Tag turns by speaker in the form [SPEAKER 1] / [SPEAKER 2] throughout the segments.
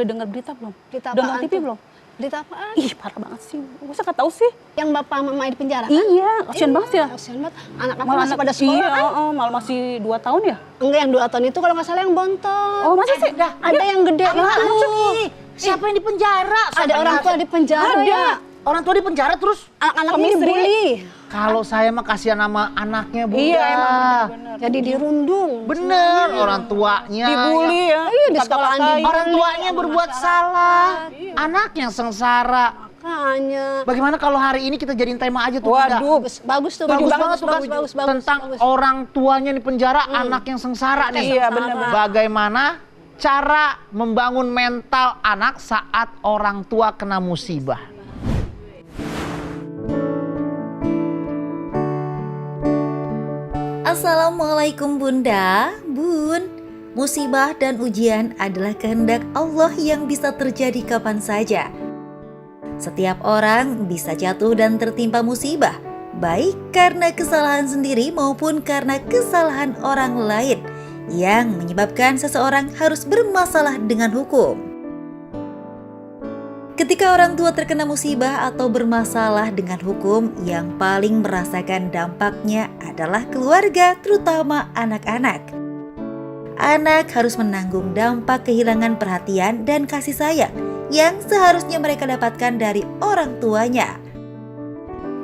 [SPEAKER 1] udah dengar berita belum?
[SPEAKER 2] Berita
[SPEAKER 1] Udah nonton
[SPEAKER 2] apaan
[SPEAKER 1] TV
[SPEAKER 2] tuh?
[SPEAKER 1] belum?
[SPEAKER 2] Berita apaan?
[SPEAKER 1] Ih, parah banget sih. Masa nggak tahu sih?
[SPEAKER 2] Yang bapak mama di penjara?
[SPEAKER 1] Iya, kasihan banget ya.
[SPEAKER 2] Kasihan banget. Anak-anak masih pada sekolah
[SPEAKER 1] iya,
[SPEAKER 2] kan?
[SPEAKER 1] malah masih 2 tahun ya?
[SPEAKER 2] Enggak, yang 2 tahun itu kalau nggak salah yang bontot.
[SPEAKER 1] Oh, masa sih?
[SPEAKER 2] Ada yang gede.
[SPEAKER 3] Siapa yang di penjara?
[SPEAKER 2] Ada orang tua di penjara ya.
[SPEAKER 3] Orang tua di penjara terus
[SPEAKER 2] Anak-anaknya
[SPEAKER 1] Suami istri.
[SPEAKER 2] dibully.
[SPEAKER 3] kalau saya mah kasihan sama anaknya Bunda.
[SPEAKER 1] Iya, emang bener-bener.
[SPEAKER 2] Jadi dirundung.
[SPEAKER 3] Bener, orang tuanya.
[SPEAKER 1] Dibully ya.
[SPEAKER 2] Iya, di sekolahan
[SPEAKER 1] Kata-katain.
[SPEAKER 3] Orang tuanya berbuat salah. Anak yang sengsara.
[SPEAKER 2] Makanya.
[SPEAKER 3] Bagaimana kalau hari ini kita jadiin tema aja tuh Bunda?
[SPEAKER 1] Waduh.
[SPEAKER 2] Bagus tuh.
[SPEAKER 3] Bagus banget tuh kan
[SPEAKER 2] bagus.
[SPEAKER 3] tentang orang tuanya di penjara, anak yang sengsara nih.
[SPEAKER 1] Iya, benar-benar.
[SPEAKER 3] Bagaimana cara membangun mental anak saat orang tua kena musibah?
[SPEAKER 4] Assalamualaikum Bunda, Bun. Musibah dan ujian adalah kehendak Allah yang bisa terjadi kapan saja. Setiap orang bisa jatuh dan tertimpa musibah, baik karena kesalahan sendiri maupun karena kesalahan orang lain yang menyebabkan seseorang harus bermasalah dengan hukum. Ketika orang tua terkena musibah atau bermasalah dengan hukum, yang paling merasakan dampaknya adalah keluarga, terutama anak-anak. Anak harus menanggung dampak kehilangan perhatian dan kasih sayang yang seharusnya mereka dapatkan dari orang tuanya.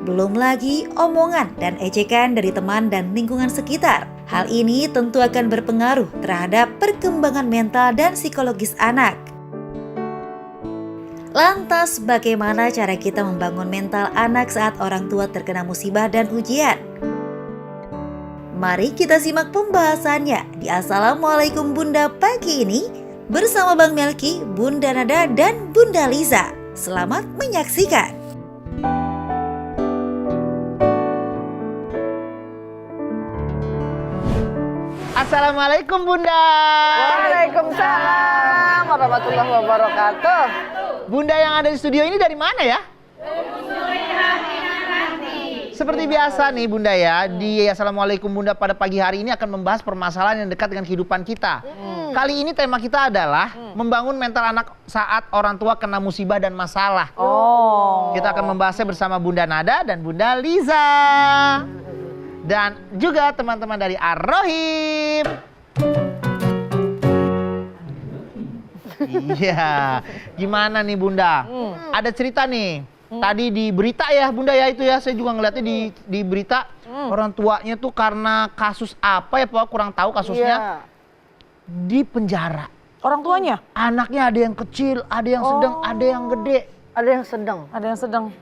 [SPEAKER 4] Belum lagi omongan dan ejekan dari teman dan lingkungan sekitar. Hal ini tentu akan berpengaruh terhadap perkembangan mental dan psikologis anak. Lantas, bagaimana cara kita membangun mental anak saat orang tua terkena musibah dan ujian? Mari kita simak pembahasannya di Assalamualaikum Bunda pagi ini bersama Bang Melki, Bunda Nada, dan Bunda Liza. Selamat menyaksikan.
[SPEAKER 3] Assalamualaikum Bunda.
[SPEAKER 5] Waalaikumsalam warahmatullahi wabarakatuh.
[SPEAKER 3] Bunda yang ada di studio ini dari mana ya? Seperti biasa nih Bunda ya, di Assalamualaikum Bunda pada pagi hari ini akan membahas permasalahan yang dekat dengan kehidupan kita. Kali ini tema kita adalah membangun mental anak saat orang tua kena musibah dan masalah. Kita akan membahasnya bersama Bunda Nada dan Bunda Liza. Dan juga teman-teman dari Ar-Rohim. Iya, gimana nih Bunda? Ada cerita nih. Tadi di berita ya Bunda ya itu ya, saya juga ngeliatnya di berita orang tuanya tuh karena kasus apa ya Pak, kurang tahu kasusnya. Di penjara.
[SPEAKER 5] Orang tuanya?
[SPEAKER 3] Anaknya ada yang kecil, ada yang sedang, ada yang gede.
[SPEAKER 5] Ada yang sedang.
[SPEAKER 1] Ada yang sedang.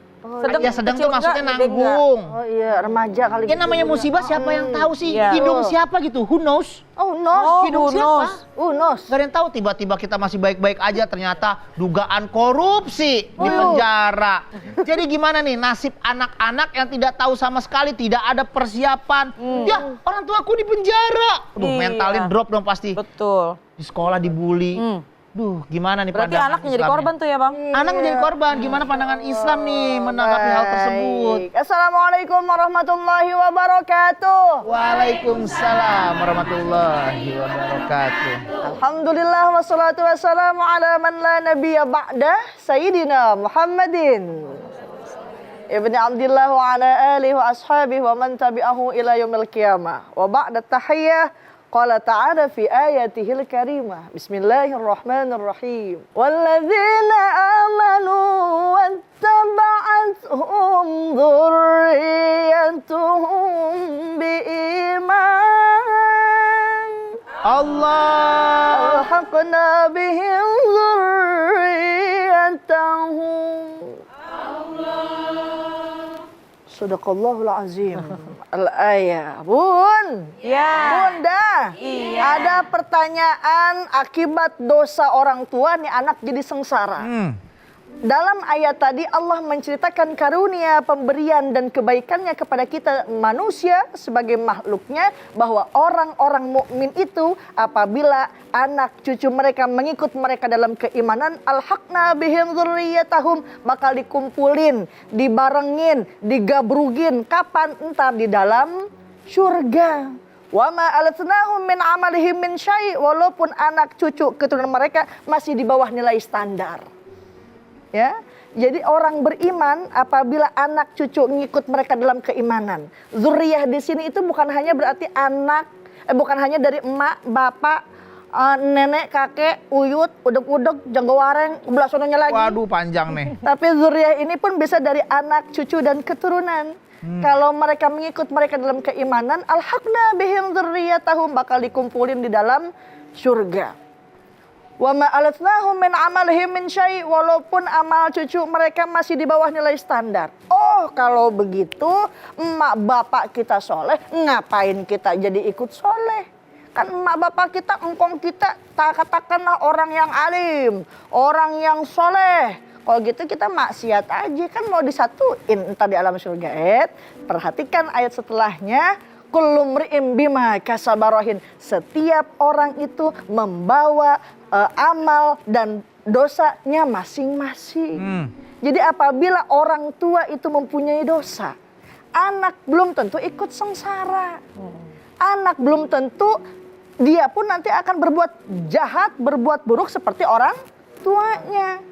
[SPEAKER 3] Ya sedang
[SPEAKER 1] kecil
[SPEAKER 3] tuh maksudnya
[SPEAKER 1] enggak, gede
[SPEAKER 3] nanggung.
[SPEAKER 5] Oh iya, remaja kali
[SPEAKER 3] Ya
[SPEAKER 5] gitu.
[SPEAKER 3] namanya musibah siapa yang tahu sih?
[SPEAKER 1] Iya.
[SPEAKER 3] Hidung siapa gitu? Who knows?
[SPEAKER 5] Oh, nos.
[SPEAKER 3] Hidung siapa?
[SPEAKER 5] Nos.
[SPEAKER 3] Gak ada yang tahu, tiba-tiba kita masih baik-baik aja ternyata dugaan korupsi di penjara. Jadi gimana nih nasib anak-anak yang tidak tahu sama sekali, tidak ada persiapan. Ya orang tua aku di penjara. Aduh,
[SPEAKER 1] Iya.
[SPEAKER 3] mentalin drop dong pasti.
[SPEAKER 1] Betul.
[SPEAKER 3] Di sekolah dibully. Duh, gimana nih
[SPEAKER 1] Berarti
[SPEAKER 3] pandangan
[SPEAKER 1] anak menjadi
[SPEAKER 3] Islamnya?
[SPEAKER 1] korban tuh ya Bang?
[SPEAKER 3] Anak menjadi korban, gimana pandangan Islam nih menanggapi hal tersebut?
[SPEAKER 5] Baik. Assalamualaikum warahmatullahi wabarakatuh.
[SPEAKER 3] Waalaikumsalam warahmatullahi wabarakatuh.
[SPEAKER 5] Alhamdulillah wassalatu wassalamu ala man la nabiyya ba'da Sayyidina Muhammadin Ibni Abdillah wa ala alihi wa ashabihi wa man tabi'ahu ila yaumil qiyamah. Wa ba'da tahiyyah qala ta'ala fi ayatihil karimah. Bismillahirrahmanirrahim. Walladzina amanu wattaba'athum dzurriyyatuhum biiman.
[SPEAKER 3] Allah.
[SPEAKER 5] Alhaqna bihim dzurriyyatahum. Sadaqallahul azim. Al-ayah. Bun.
[SPEAKER 1] Ya.
[SPEAKER 5] Bunda.
[SPEAKER 1] Iya.
[SPEAKER 5] Ada pertanyaan akibat dosa orang tua nih anak jadi sengsara. Dalam ayat tadi Allah menceritakan karunia, pemberian dan kebaikannya kepada kita manusia sebagai makhluknya, bahwa orang-orang mukmin itu apabila anak cucu mereka mengikut mereka dalam keimanan, alhaqna bihim dzurriyyatahum, bakal dikumpulin, dibarengin, digabrugin kapan? Entar di dalam surga. Wa ma alatnahum min amalihim min syai', walaupun anak cucu keturunan mereka masih di bawah nilai standar. Ya. Jadi orang beriman apabila anak cucu ngikut mereka dalam keimanan. Zuriyah di sini itu bukan hanya berarti bukan hanya dari emak, bapak, nenek, kakek, uyut, udeg-udeg, jago wareng, belah sononya lagi.
[SPEAKER 3] Waduh, panjang nih.
[SPEAKER 5] Tapi zuriyah ini pun bisa dari anak, cucu, dan keturunan. Kalau mereka mengikut mereka dalam keimanan, alhaqna bihim dzurriyyatahum, bakal dikumpulin di dalam surga. Wa ma alatnahum min amalihim min syai', walaupun amal cucu mereka masih di bawah nilai standar. Oh, kalau begitu emak bapak kita soleh, ngapain kita jadi ikut soleh? Kan emak bapak kita, engkong kita, katakanlah orang yang alim, orang yang soleh. Kalau gitu kita maksiat aja, kan mau disatuin entar di alam surga. Perhatikan ayat setelahnya. Kullu mri'im bima kasabarahin. Setiap orang itu membawa amal dan dosanya masing-masing. Jadi apabila orang tua itu mempunyai dosa, anak belum tentu ikut sengsara. Anak belum tentu dia pun nanti akan berbuat jahat, berbuat buruk seperti orang tuanya.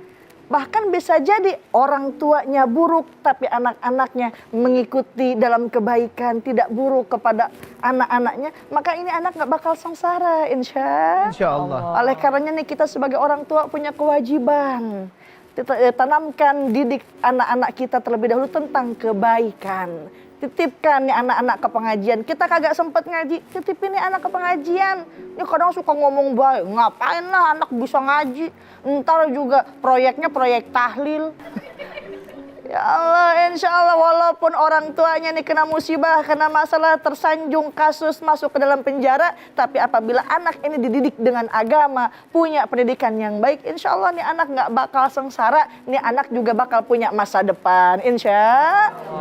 [SPEAKER 5] Bahkan bisa jadi orang tuanya buruk tapi anak-anaknya mengikuti dalam kebaikan, tidak buruk kepada anak-anaknya. Maka ini anak gak bakal sengsara, insya
[SPEAKER 3] Allah.
[SPEAKER 5] Oleh karenanya nih kita sebagai orang tua punya kewajiban. Tanamkan, didik anak-anak kita terlebih dahulu tentang kebaikan. Titipkan nih anak-anak ke pengajian. Kita kagak sempet ngaji, titipin nih anak ke pengajian. Ini kadang suka ngomong baik, ngapain lah anak bisa ngaji. Ntar juga proyeknya proyek tahlil. Ya Allah, insya Allah walaupun orang tuanya nih kena musibah, kena masalah, tersanjung kasus, masuk ke dalam penjara. Tapi apabila anak ini dididik dengan agama, punya pendidikan yang baik, insya Allah nih anak gak bakal sengsara. Nih anak juga bakal punya masa depan, insya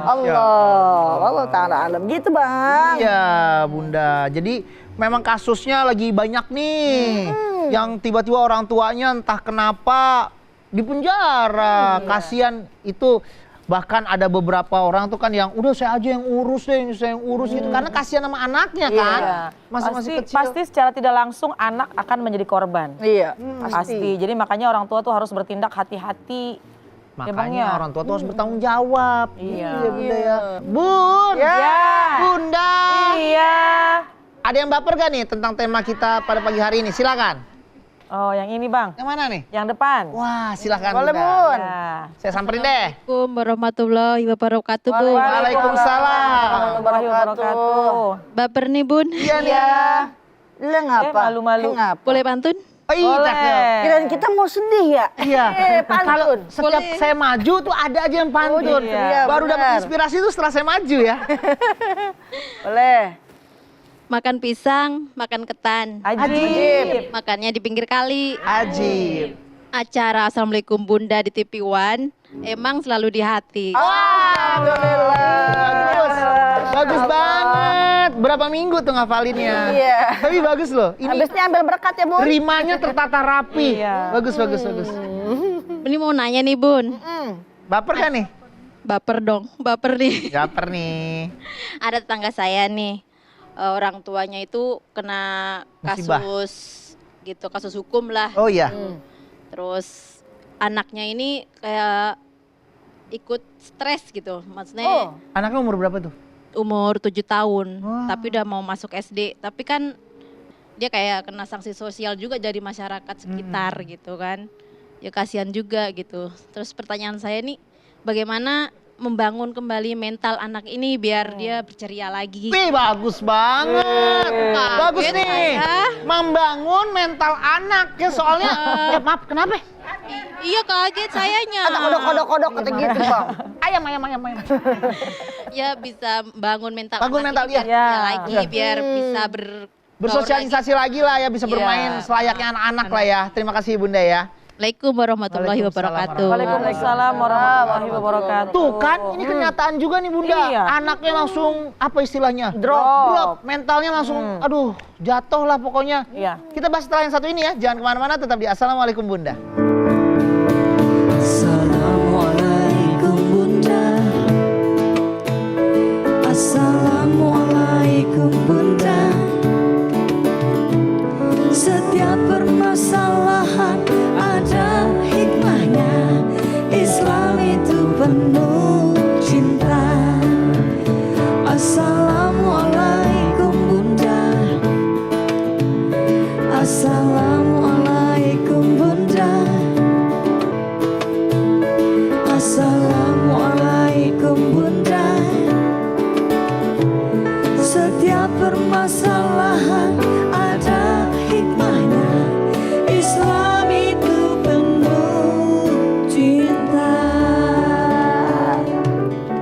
[SPEAKER 5] Allah. Allah ta'ala alam. Gitu Bang.
[SPEAKER 3] Iya Bunda, jadi memang kasusnya lagi banyak nih. Yang tiba-tiba orang tuanya entah kenapa di penjara. Kasihan itu. Bahkan ada beberapa orang tuh kan yang udah saya aja yang urus deh, saya yang urus gitu. Karena kasihan sama anaknya kan. Masih kecil.
[SPEAKER 1] Pasti secara tidak langsung anak akan menjadi korban.
[SPEAKER 5] Iya,
[SPEAKER 1] Pasti. Jadi makanya orang tua tuh harus bertindak hati-hati.
[SPEAKER 3] Makanya orang tua tuh harus bertanggung jawab.
[SPEAKER 1] Iya.
[SPEAKER 3] Bunda ya. Bun!
[SPEAKER 1] Ya.
[SPEAKER 3] Bunda!
[SPEAKER 1] Iya.
[SPEAKER 3] Ada yang baper gak nih tentang tema kita pada pagi hari ini? Silakan.
[SPEAKER 1] Oh, yang ini Bang.
[SPEAKER 3] Yang mana nih?
[SPEAKER 1] Yang depan.
[SPEAKER 3] Wah, silakan
[SPEAKER 5] boleh
[SPEAKER 3] Bunda.
[SPEAKER 5] Bun.
[SPEAKER 1] Ya.
[SPEAKER 3] Saya samperin deh.
[SPEAKER 2] Assalamualaikum warahmatullahi wabarakatuh, Bun.
[SPEAKER 3] Waalaikumsalam.
[SPEAKER 1] Warahmatullahi wabarakatuh.
[SPEAKER 2] Baper nih, Bun.
[SPEAKER 3] Iya nih.
[SPEAKER 5] Lu ngapa?
[SPEAKER 1] Malu-malu.
[SPEAKER 5] Ngapa?
[SPEAKER 2] Boleh pantun?
[SPEAKER 3] Oh, iya,
[SPEAKER 1] Boleh.
[SPEAKER 3] cakep.
[SPEAKER 5] Kirain kita mau sedih ya?
[SPEAKER 3] Iya. Kalau
[SPEAKER 5] Pantun.
[SPEAKER 3] setiap saya maju tuh ada aja yang pantun.
[SPEAKER 1] iya,
[SPEAKER 3] Baru
[SPEAKER 5] benar.
[SPEAKER 3] dapat inspirasi tuh setelah saya maju ya.
[SPEAKER 5] Boleh.
[SPEAKER 2] Makan pisang, makan ketan.
[SPEAKER 1] Ajib.
[SPEAKER 2] Makannya di pinggir kali.
[SPEAKER 3] Ajib.
[SPEAKER 2] Acara Assalamualaikum Bunda di TV One emang selalu di hati.
[SPEAKER 3] Bagus. Bagus banget. Berapa minggu tuh ngafalinnya?
[SPEAKER 5] Iya.
[SPEAKER 3] Tapi bagus loh. Ini
[SPEAKER 5] Habisnya ambil berkat ya Bun.
[SPEAKER 3] rimanya tertata rapi.
[SPEAKER 1] Iya.
[SPEAKER 3] Bagus.
[SPEAKER 2] Ini mau nanya nih, Bun.
[SPEAKER 3] Baper kan nih?
[SPEAKER 2] Baper dong, baper nih.
[SPEAKER 3] Baper nih.
[SPEAKER 2] Ada tetangga saya nih, orang tuanya itu kena
[SPEAKER 3] Musibah.
[SPEAKER 2] kasus hukum lah.
[SPEAKER 3] Oh iya.
[SPEAKER 2] Terus anaknya ini kayak ikut stres gitu, maksudnya
[SPEAKER 3] Anaknya umur berapa tuh?
[SPEAKER 2] umur 7 tahun,
[SPEAKER 3] Wah.
[SPEAKER 2] tapi udah mau masuk SD. Tapi kan dia kayak kena sanksi sosial juga dari masyarakat sekitar gitu kan. Ya kasihan juga gitu. Terus pertanyaan saya nih, bagaimana membangun kembali mental anak ini biar dia berceria lagi?
[SPEAKER 3] Wih, bagus banget. Bagus
[SPEAKER 2] Kaget
[SPEAKER 3] nih.
[SPEAKER 2] saya.
[SPEAKER 3] Membangun mental anak ya soalnya. Maaf, kenapa?
[SPEAKER 2] Iya kaget sayanya.
[SPEAKER 5] Ada kodok-kodok kata gitu Bang.
[SPEAKER 3] Ayam.
[SPEAKER 2] Ya bisa bangun mental
[SPEAKER 3] Bangun
[SPEAKER 2] anak
[SPEAKER 3] mental,
[SPEAKER 2] ini
[SPEAKER 3] iya.
[SPEAKER 2] biar ceria lagi, biar bisa
[SPEAKER 3] Bersosialisasi lagi lah ya, bisa bermain selayaknya anak-anak lah ya. Terima kasih Bunda ya.
[SPEAKER 2] Assalamualaikum warahmatullahi
[SPEAKER 3] Waalaikumsalam
[SPEAKER 2] wabarakatuh.
[SPEAKER 1] Waalaikumsalam warahmatullahi wabarakatuh.
[SPEAKER 3] Tuh kan, ini kenyataan juga nih Bunda.
[SPEAKER 1] Iya.
[SPEAKER 3] Anaknya langsung, apa istilahnya?
[SPEAKER 1] Drop.
[SPEAKER 3] Mentalnya langsung, aduh, jatuh lah pokoknya.
[SPEAKER 1] Iya.
[SPEAKER 3] Kita bahas setelah yang satu ini ya. Jangan kemana-mana, tetap di Assalamualaikum Bunda.
[SPEAKER 6] Assalamualaikum Bunda. Assalamualaikum Bunda. Setiap permasalahan ada hikmahnya. Islam itu penuh cinta.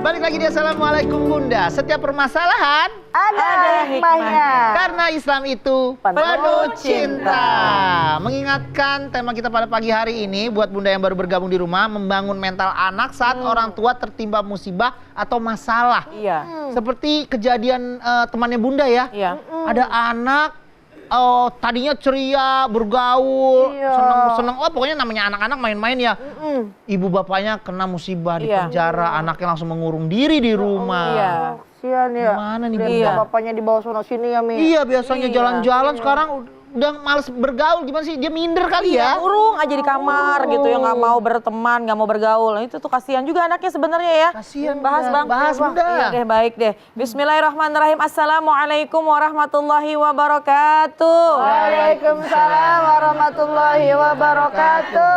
[SPEAKER 3] Balik lagi di Assalamualaikum Bunda. Setiap permasalahan
[SPEAKER 5] Ada hikmahnya.
[SPEAKER 3] karena Islam itu penuh cinta. Mengingatkan tema kita pada pagi hari ini buat Bunda yang baru bergabung di rumah, membangun mental anak saat orang tua tertimpa musibah atau masalah.
[SPEAKER 1] Iya.
[SPEAKER 3] Seperti kejadian temannya Bunda ya.
[SPEAKER 1] Iya.
[SPEAKER 3] Ada anak tadinya ceria, bergaul,
[SPEAKER 5] Iya.
[SPEAKER 3] seneng. Oh pokoknya namanya anak-anak main-main ya. Ibu bapaknya kena musibah di
[SPEAKER 1] Iya.
[SPEAKER 3] penjara, anaknya langsung mengurung diri di rumah.
[SPEAKER 1] Iya.
[SPEAKER 5] Kasian ya.
[SPEAKER 3] Gimana nih,
[SPEAKER 5] Lihat
[SPEAKER 1] Iya.
[SPEAKER 5] bapaknya dibawa sono sini ya, Mi.
[SPEAKER 3] Iya biasanya
[SPEAKER 1] Iya.
[SPEAKER 3] jalan-jalan sekarang udah males bergaul, gimana sih? Dia minder kali ya.
[SPEAKER 1] Kurung aja di kamar gitu ya, nggak mau berteman, nggak mau bergaul. Nah, itu tuh kasihan juga anaknya sebenarnya ya.
[SPEAKER 3] Kasihan,
[SPEAKER 1] Bahas
[SPEAKER 3] Bunda.
[SPEAKER 1] bang.
[SPEAKER 3] Bahas, Bunda.
[SPEAKER 1] Iya deh, baik deh. Bismillahirrahmanirrahim. Assalamualaikum warahmatullahi wabarakatuh.
[SPEAKER 5] Waalaikumsalam warahmatullahi wabarakatuh.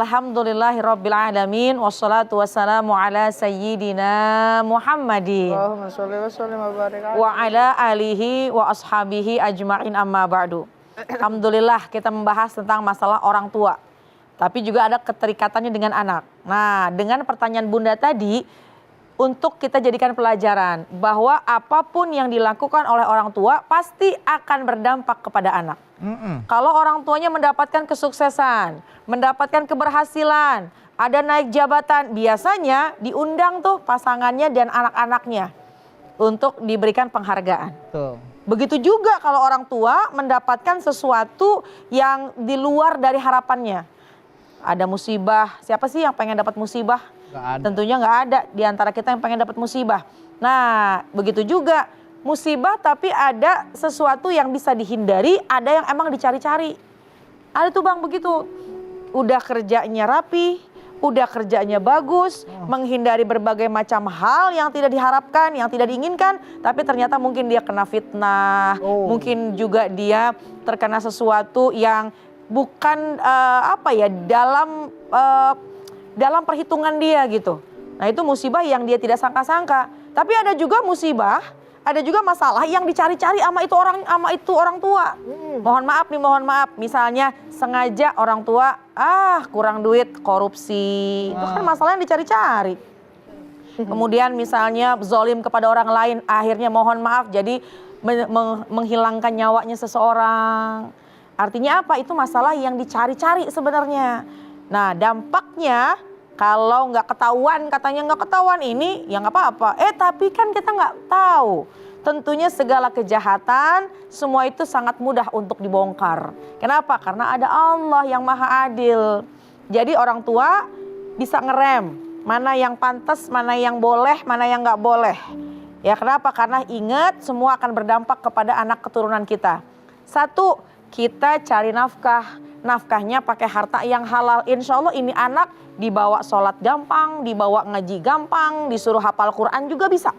[SPEAKER 1] Alhamdulillahirabbil alamin wassalatu wassalamu ala sayyidina Muhammadin
[SPEAKER 5] Allahumma sholli wa sallim wa barik alaihi.
[SPEAKER 1] wa ala alihi wa ashabihi ajma'in amma ba'du. Alhamdulillah kita membahas tentang masalah orang tua. Tapi juga ada keterikatannya dengan anak. Nah, dengan pertanyaan Bunda tadi, untuk kita jadikan pelajaran bahwa apapun yang dilakukan oleh orang tua pasti akan berdampak kepada anak. Kalau orang tuanya mendapatkan kesuksesan, mendapatkan keberhasilan, ada naik jabatan, biasanya diundang tuh pasangannya dan anak-anaknya untuk diberikan penghargaan.
[SPEAKER 3] Tuh.
[SPEAKER 1] Begitu juga kalau orang tua mendapatkan sesuatu yang di luar dari harapannya. Ada musibah, siapa sih yang pengen dapat musibah?
[SPEAKER 3] Nggak ada.
[SPEAKER 1] Tentunya nggak ada di antara kita yang pengen dapat musibah. Nah, begitu juga musibah tapi ada sesuatu yang bisa dihindari, ada yang emang dicari-cari. Ada tuh bang begitu, udah kerjanya rapi, udah kerjanya bagus, menghindari berbagai macam hal yang tidak diharapkan, yang tidak diinginkan, tapi ternyata mungkin dia kena fitnah, mungkin juga dia terkena sesuatu yang bukan dalam perhitungan dia gitu. Nah itu musibah yang dia tidak sangka-sangka. Tapi ada juga musibah, ada juga masalah yang dicari-cari sama itu orang tua. Mohon maaf. Misalnya sengaja orang tua kurang duit, korupsi. Itu kan masalah yang dicari-cari. Kemudian misalnya zolim kepada orang lain, akhirnya mohon maaf jadi menghilangkan nyawanya seseorang. Artinya apa? Itu masalah yang dicari-cari sebenarnya. Nah dampaknya kalau nggak ketahuan, katanya nggak ketahuan ini ya nggak apa-apa. Tapi kan kita nggak tahu. Tentunya segala kejahatan semua itu sangat mudah untuk dibongkar. Kenapa? Karena ada Allah yang maha adil. Jadi orang tua bisa ngerem mana yang pantas, mana yang boleh, mana yang nggak boleh. Ya kenapa? Karena ingat semua akan berdampak kepada anak keturunan kita. Satu, kita cari nafkah. Nafkahnya pakai harta yang halal. Insya Allah ini anak dibawa sholat gampang, dibawa ngaji gampang, disuruh hafal Quran juga bisa.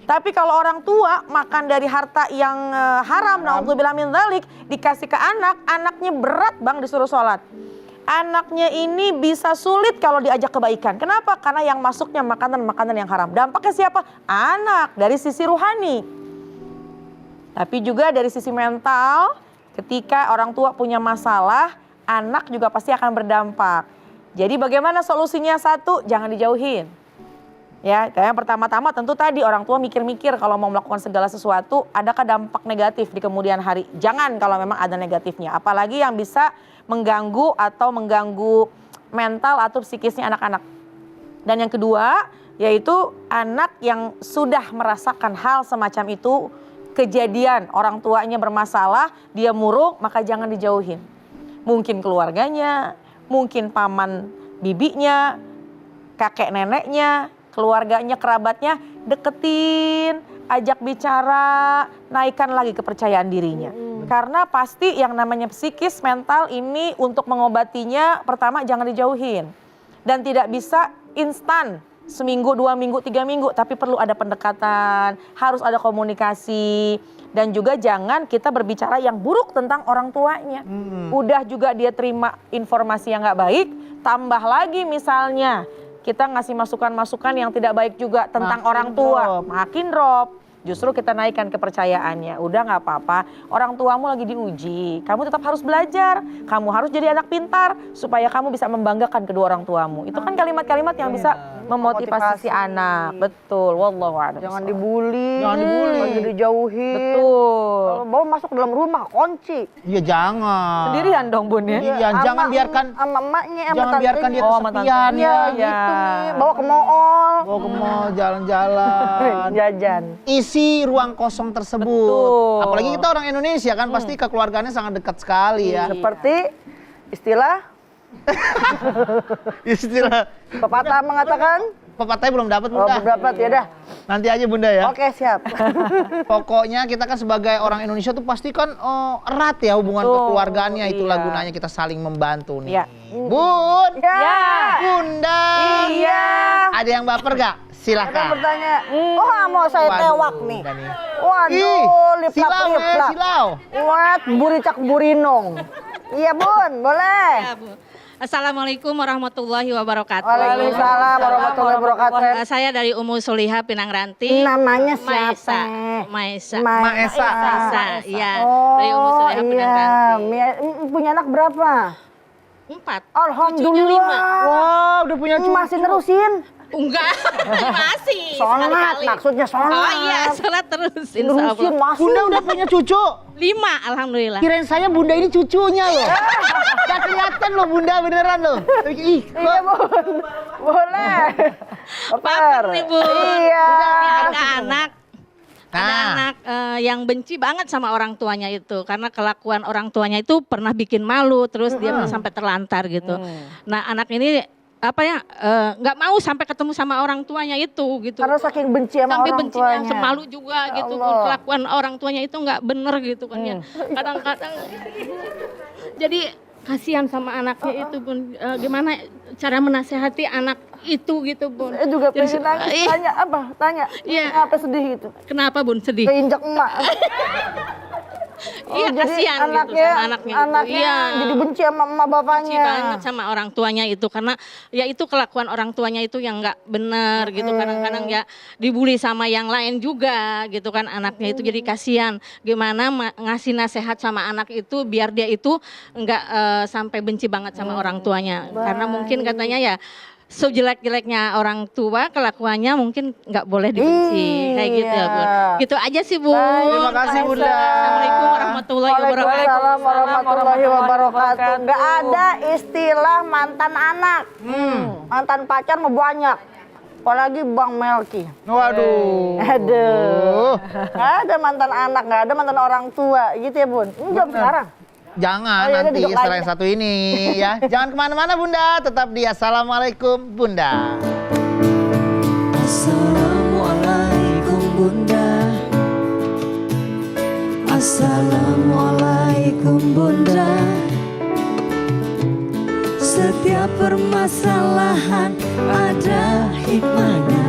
[SPEAKER 1] Tapi kalau orang tua makan dari harta yang haram, na'udzubillah min dzalik, dikasih ke anak, anaknya berat bang disuruh sholat. Anaknya ini bisa sulit kalau diajak kebaikan. Kenapa? Karena yang masuknya makanan-makanan yang haram. Dampaknya siapa? Anak, dari sisi ruhani. Tapi juga dari sisi mental, ketika orang tua punya masalah, anak juga pasti akan berdampak. Jadi bagaimana solusinya? Satu, jangan dijauhin. Ya, yang pertama-tama tentu tadi orang tua mikir-mikir kalau mau melakukan segala sesuatu, adakah dampak negatif di kemudian hari? Jangan kalau memang ada negatifnya. Apalagi yang bisa mengganggu mental atau psikisnya anak-anak. Dan yang kedua, yaitu anak yang sudah merasakan hal semacam itu, kejadian orang tuanya bermasalah, dia murung, maka jangan dijauhin. Mungkin keluarganya, mungkin paman bibinya, kakek neneknya, keluarganya, kerabatnya, deketin, ajak bicara, naikkan lagi kepercayaan dirinya. Karena pasti yang namanya psikis, mental ini untuk mengobatinya, pertama jangan dijauhin. Dan tidak bisa instan, seminggu, 2 minggu, 3 minggu, tapi perlu ada pendekatan, harus ada komunikasi. Dan juga jangan kita berbicara yang buruk tentang orang tuanya. Udah juga dia terima informasi yang gak baik, tambah lagi misalnya kita ngasih masukan-masukan yang tidak baik juga tentang orang tua, makin drop. Justru kita naikkan kepercayaannya. Udah nggak apa-apa, orang tuamu lagi diuji. Kamu tetap harus belajar. Kamu harus jadi anak pintar supaya kamu bisa membanggakan kedua orang tuamu. Itu kan kalimat-kalimat yang bisa memotivasi si anak. Betul, wallahu a'lam.
[SPEAKER 5] Jangan dibully.
[SPEAKER 3] Jangan dibully.
[SPEAKER 5] Jangan dijauhin.
[SPEAKER 1] Betul.
[SPEAKER 5] Kalau bawa masuk ke dalam rumah, kunci.
[SPEAKER 3] Iya jangan.
[SPEAKER 1] Sendirian dong Bun ya.
[SPEAKER 3] Iya, jangan biarkan
[SPEAKER 5] sama emaknya, sama
[SPEAKER 3] jangan biarkan dia
[SPEAKER 1] Oh, sama
[SPEAKER 3] kesepian
[SPEAKER 1] tantenya.
[SPEAKER 3] ya.
[SPEAKER 5] Iya, gitu nih. Bawa ke mall.
[SPEAKER 3] Bawa ke mall, jalan-jalan.
[SPEAKER 5] Jajan.
[SPEAKER 3] Isi ruang kosong tersebut.
[SPEAKER 1] Betul.
[SPEAKER 3] Apalagi kita orang Indonesia kan pasti kekeluargaannya sangat dekat sekali ya.
[SPEAKER 5] Seperti istilah
[SPEAKER 3] Istilah
[SPEAKER 5] pepatah mengatakan,
[SPEAKER 3] pepatahnya belum dapat
[SPEAKER 5] oh
[SPEAKER 3] Bunda.
[SPEAKER 5] berdapat ya dah.
[SPEAKER 3] Nanti aja Bunda ya.
[SPEAKER 5] Oke, siap.
[SPEAKER 3] Pokoknya kita kan sebagai orang Indonesia tuh pasti kan erat ya hubungan
[SPEAKER 1] Betul,
[SPEAKER 3] kekeluargaannya. Itulah
[SPEAKER 1] iya.
[SPEAKER 3] gunanya kita saling membantu nih.
[SPEAKER 1] Iya.
[SPEAKER 3] Bun,
[SPEAKER 5] Ya.
[SPEAKER 3] Bunda.
[SPEAKER 5] Iya.
[SPEAKER 3] Ada yang baper gak?
[SPEAKER 5] Ada
[SPEAKER 3] Silahkan.
[SPEAKER 5] bertanya. Oh, mau saya
[SPEAKER 3] Waduh,
[SPEAKER 5] tewak nih.
[SPEAKER 3] Bunda nih.
[SPEAKER 5] Waduh, liplak
[SPEAKER 3] Silau ya,
[SPEAKER 5] liplak.
[SPEAKER 3] silau.
[SPEAKER 5] Wat buricak burinong. Iya Bun, boleh.
[SPEAKER 2] Ya, Bu. Assalamualaikum warahmatullahi wabarakatuh.
[SPEAKER 5] Waalaikumsalam warahmatullahi wabarakatuh.
[SPEAKER 2] Saya dari Umu Suliha Pinang Ranti.
[SPEAKER 5] Namanya siapa?
[SPEAKER 2] Maesa.
[SPEAKER 3] Maesa.
[SPEAKER 2] Maesa, iya.
[SPEAKER 5] Oh,
[SPEAKER 2] Dari Umu Suliha Pinang Ranti.
[SPEAKER 5] iya. Punya anak berapa?
[SPEAKER 2] 4.
[SPEAKER 5] Alhamdulillah.
[SPEAKER 3] Wah, udah punya cucu.
[SPEAKER 5] Masih nerusin?
[SPEAKER 2] Enggak, masih.
[SPEAKER 5] Sholat,
[SPEAKER 2] sekali-kali.
[SPEAKER 5] maksudnya sholat.
[SPEAKER 2] Oh iya, sholat terus insya
[SPEAKER 5] Nerusin
[SPEAKER 2] Allah.
[SPEAKER 5] masih.
[SPEAKER 3] Bunda udah punya cucu.
[SPEAKER 2] 5, alhamdulillah.
[SPEAKER 3] Kirain saya Bunda ini cucunya loh. Gak kelihatan loh Bunda beneran loh. Ih,
[SPEAKER 5] Iya Bun, boleh.
[SPEAKER 2] Baper nih, Bu.
[SPEAKER 5] Iya.
[SPEAKER 2] Ini ada anak. Ada
[SPEAKER 3] Nah.
[SPEAKER 2] anak yang benci banget sama orang tuanya itu. Karena kelakuan orang tuanya itu pernah bikin malu. Terus dia sampai terlantar gitu. Nah anak ini nggak mau sampai ketemu sama orang tuanya itu gitu.
[SPEAKER 5] Karena saking benci sama
[SPEAKER 2] Sampai
[SPEAKER 5] orang
[SPEAKER 2] bencinya
[SPEAKER 5] tuanya.
[SPEAKER 2] semalu juga
[SPEAKER 5] Ya
[SPEAKER 2] gitu.
[SPEAKER 5] Allah.
[SPEAKER 2] Kelakuan orang tuanya itu nggak bener gitu kan ya. Kadang-kadang jadi kasihan sama anaknya itu Bun. Gimana cara menasehati anak itu gitu Bun.
[SPEAKER 5] Saya juga
[SPEAKER 2] Jadi,
[SPEAKER 5] pengen nangis.
[SPEAKER 2] iya.
[SPEAKER 5] Tanya apa? Tanya.
[SPEAKER 2] Iya.
[SPEAKER 5] Apa sedih gitu?
[SPEAKER 2] Kenapa Bun sedih?
[SPEAKER 5] Keinjak emak.
[SPEAKER 2] Iya
[SPEAKER 5] jadi
[SPEAKER 2] kasihan gitu
[SPEAKER 5] anaknya,
[SPEAKER 2] sama anaknya itu.
[SPEAKER 5] anaknya
[SPEAKER 2] Iya.
[SPEAKER 5] jadi benci sama emak bapaknya.
[SPEAKER 2] Benci banget sama orang tuanya itu karena ya itu kelakuan orang tuanya itu yang nggak benar gitu. Kadang-kadang ya dibully sama yang lain juga gitu kan anaknya itu jadi kasihan. Gimana ngasih nasihat sama anak itu biar dia itu nggak sampai benci banget sama orang tuanya. Karena mungkin katanya ya sejelek-jeleknya orang tua kelakuannya mungkin nggak boleh dibenci kayak gitu ya Bun. Gitu aja sih Bun.
[SPEAKER 3] Terima kasih Bunda.
[SPEAKER 2] Assalamualaikum warahmatullahi wabarakatuh.
[SPEAKER 5] Waalaikumsalam warahmatullahi wabarakatuh. Nggak ada istilah mantan anak. Mantan pacar mau banyak. Apalagi Bang Melki.
[SPEAKER 3] Waduh.
[SPEAKER 5] Aduh. Nggak ada mantan anak, nggak ada mantan orang tua. Gitu ya Bun. Enggak sekarang.
[SPEAKER 3] Jangan
[SPEAKER 5] Oh, iya,
[SPEAKER 3] nanti
[SPEAKER 5] duduk
[SPEAKER 3] setelah
[SPEAKER 5] lagi.
[SPEAKER 3] yang satu ini ya. Jangan kemana-mana Bunda, tetap di Assalamualaikum Bunda.
[SPEAKER 6] Assalamualaikum Bunda. Assalamualaikum Bunda. Setiap permasalahan ada hikmahnya.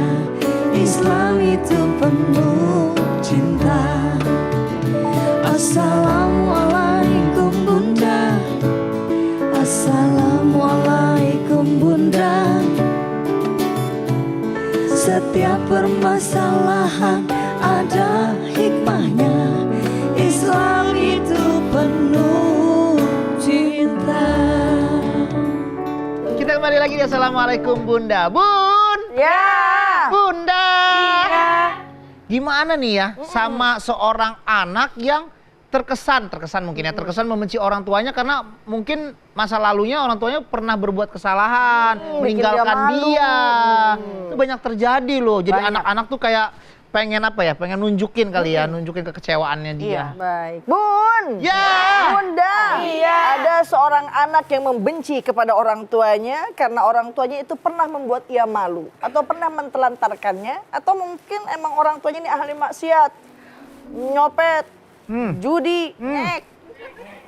[SPEAKER 6] Islam itu penuh cinta. Assalamualaikum Bunda. Assalamualaikum Bunda. Setiap permasalahan ada hikmahnya. Islam itu penuh cinta.
[SPEAKER 3] Kita kembali lagi di Assalamualaikum Bunda. Bun,
[SPEAKER 5] Ya.
[SPEAKER 3] Bunda. Gimana nih ya sama seorang anak yang terkesan mungkin ya, terkesan membenci orang tuanya karena mungkin masa lalunya orang tuanya pernah berbuat kesalahan,
[SPEAKER 5] bikin
[SPEAKER 3] meninggalkan
[SPEAKER 5] dia malu.
[SPEAKER 3] dia. Itu banyak terjadi loh. Jadi
[SPEAKER 5] Banyak.
[SPEAKER 3] anak-anak tuh kayak pengen pengen nunjukin kali ya, nunjukin kekecewaannya dia.
[SPEAKER 5] Baik. Bun.
[SPEAKER 3] Ya.
[SPEAKER 5] Bunda. Ada seorang anak yang membenci kepada orang tuanya karena orang tuanya itu pernah membuat ia malu atau pernah mentelantarkannya atau mungkin emang orang tuanya ini ahli maksiat, nyopet, judi, ngek.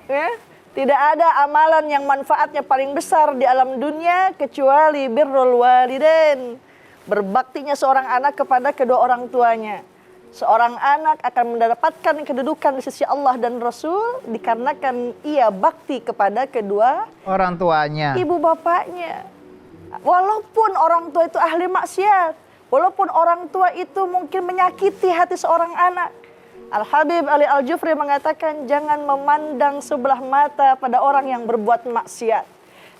[SPEAKER 5] Ya? Tidak ada amalan yang manfaatnya paling besar di alam dunia kecuali birrul walidain. Berbaktinya seorang anak kepada kedua orang tuanya. Seorang anak akan mendapatkan kedudukan di sisi Allah dan Rasul dikarenakan ia bakti kepada kedua
[SPEAKER 3] Orang tuanya.
[SPEAKER 5] ibu bapaknya. Walaupun orang tua itu ahli maksiat, Walaupun orang tua itu mungkin menyakiti hati seorang anak. Al-Habib Ali Al-Jufri mengatakan jangan memandang sebelah mata pada orang yang berbuat maksiat.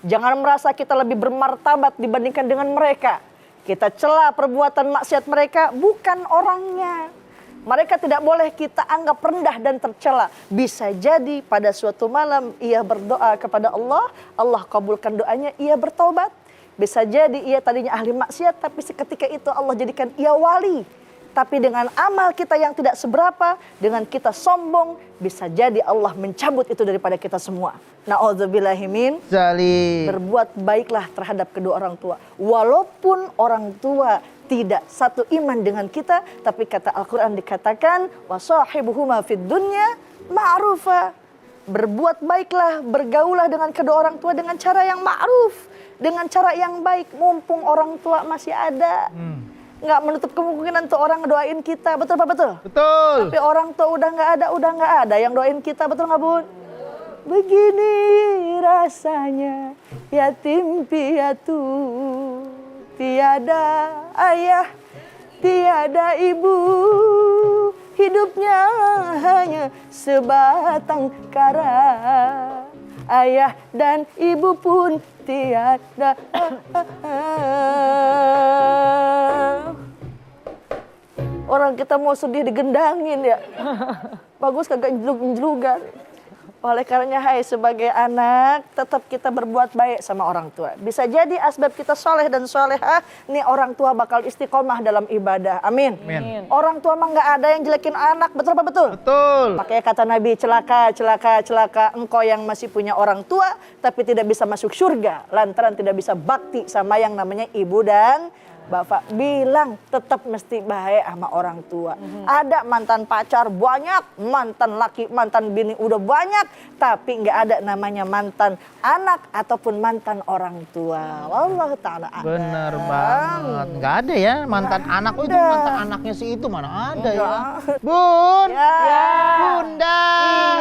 [SPEAKER 5] Jangan merasa kita lebih bermartabat dibandingkan dengan mereka. Kita cela perbuatan maksiat mereka, bukan orangnya. Mereka tidak boleh kita anggap rendah dan tercela. Bisa jadi pada suatu malam ia berdoa kepada Allah, Allah kabulkan doanya, ia bertobat. Bisa jadi ia tadinya ahli maksiat, tapi seketika itu Allah jadikan ia wali. Tapi dengan amal kita yang tidak seberapa, dengan kita sombong, bisa jadi Allah mencabut itu daripada kita semua. Na'udzubillahimin. Berbuat baiklah terhadap kedua orang tua. Walaupun orang tua tidak satu iman dengan kita, tapi kata Al-Quran dikatakan, wasahibuhuma fid dunya ma'rufa. Berbuat baiklah, bergaulah dengan kedua orang tua dengan cara yang ma'ruf. Dengan cara yang baik, mumpung orang tua masih ada. Nggak menutup kemungkinan tuh orang doain kita, betul Pak, betul?
[SPEAKER 3] Betul.
[SPEAKER 5] Tapi orang tua udah nggak ada yang doain kita, betul nggak Bun? Begini rasanya yatim piatu, tiada ayah, tiada ibu, hidupnya hanya sebatang kara. Ayah dan ibu pun tiada. Orang kita mau sedih digendangin ya. Bagus kagak jelug-jelugan. Oleh karenanya hai sebagai anak tetap kita berbuat baik sama orang tua. Bisa jadi asbab kita soleh dan solehah, nih orang tua bakal istiqomah dalam ibadah. Amin.
[SPEAKER 3] Amin.
[SPEAKER 5] Orang tua mah nggak ada yang jelekin anak, betul apa betul?
[SPEAKER 3] Betul.
[SPEAKER 5] Makanya kata Nabi, celaka, celaka, celaka engkau yang masih punya orang tua tapi tidak bisa masuk surga lantaran tidak bisa bakti sama yang namanya ibu dan bapak. Bilang tetap mesti baik sama orang tua. Ada mantan pacar banyak, mantan laki, mantan bini udah banyak, tapi nggak ada namanya mantan anak ataupun mantan orang tua. Wallahu ta'ala a'lam.
[SPEAKER 3] Bener banget. Nggak ada ya mantan anak. Oh itu mantan anaknya si itu mana ada ya. Bun.
[SPEAKER 5] Ya.
[SPEAKER 3] Bunda.